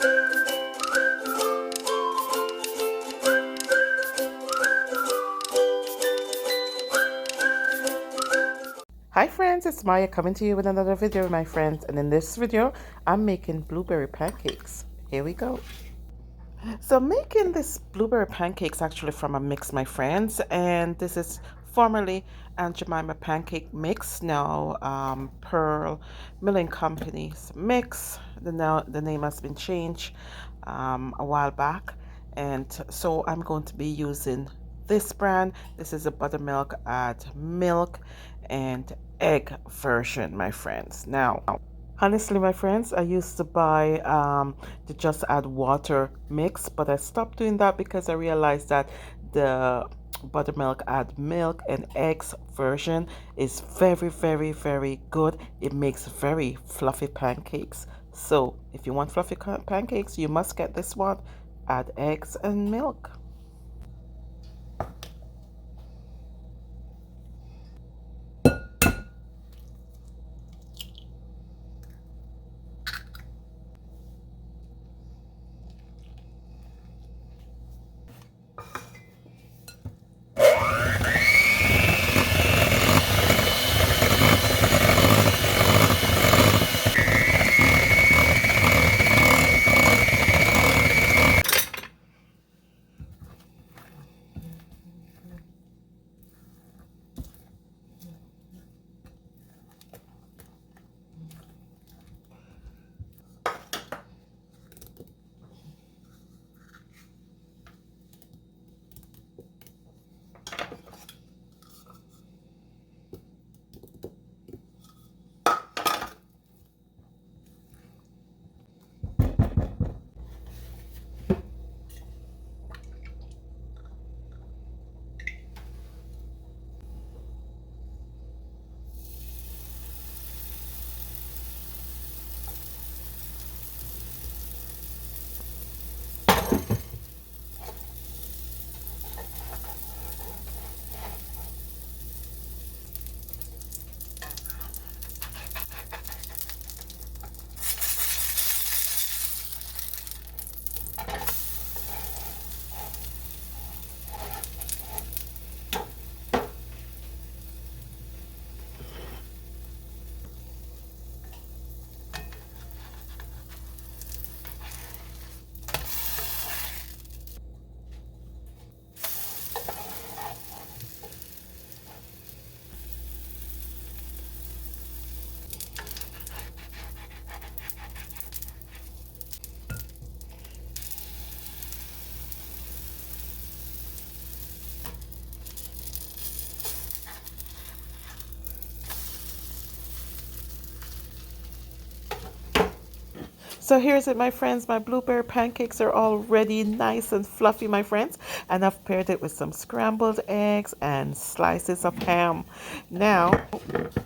Hi friends, it's Maya coming to you with another video, my friends, and in this video I'm making blueberry pancakes. Here we go. So I'm making this blueberry pancakes actually from a mix, my friends, and this is formerly Aunt Jemima pancake mix, now Pearl Milling Company's mix. The name has been changed a while back, and so I'm going to be using this brand. This is a buttermilk add milk and egg version, my friends. Now, honestly, my friends, I used to buy the just add water mix, but I stopped doing that because I realized that the buttermilk add milk and eggs version is very good. It makes very fluffy pancakes. So if you want fluffy pancakes, you must get this one. Add eggs and milk. So here's it, my friends. My blueberry pancakes are already nice and fluffy, my friends. And I've paired it with some scrambled eggs and slices of ham. Now,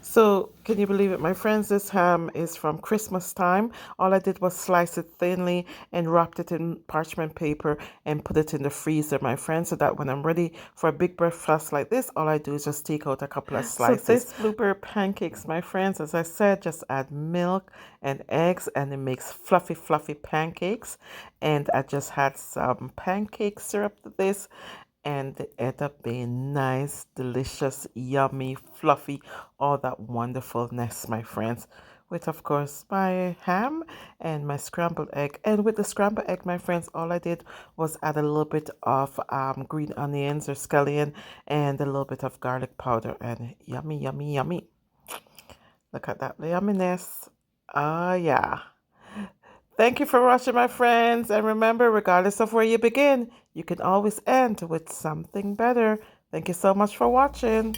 so can you believe it, my friends? This ham is from Christmas time. All I did was slice it thinly and wrapped it in parchment paper and put it in the freezer, my friends, so that when I'm ready for a big breakfast like this, all I do is just take out a couple of slices. So this blueberry pancakes, my friends, as I said, just add milk and eggs and it makes fluffy pancakes. And I just had some pancake syrup to this, and it ended up being nice, delicious, yummy, fluffy, all that wonderfulness, my friends. With, of course, my ham and my scrambled egg. And with the scrambled egg, my friends, all I did was add a little bit of green onions or scallion and a little bit of garlic powder, and yummy. Look at that yumminess. Ah, yeah. Thank you for watching, my friends. And remember, regardless of where you begin, you can always end with something better. Thank you so much for watching.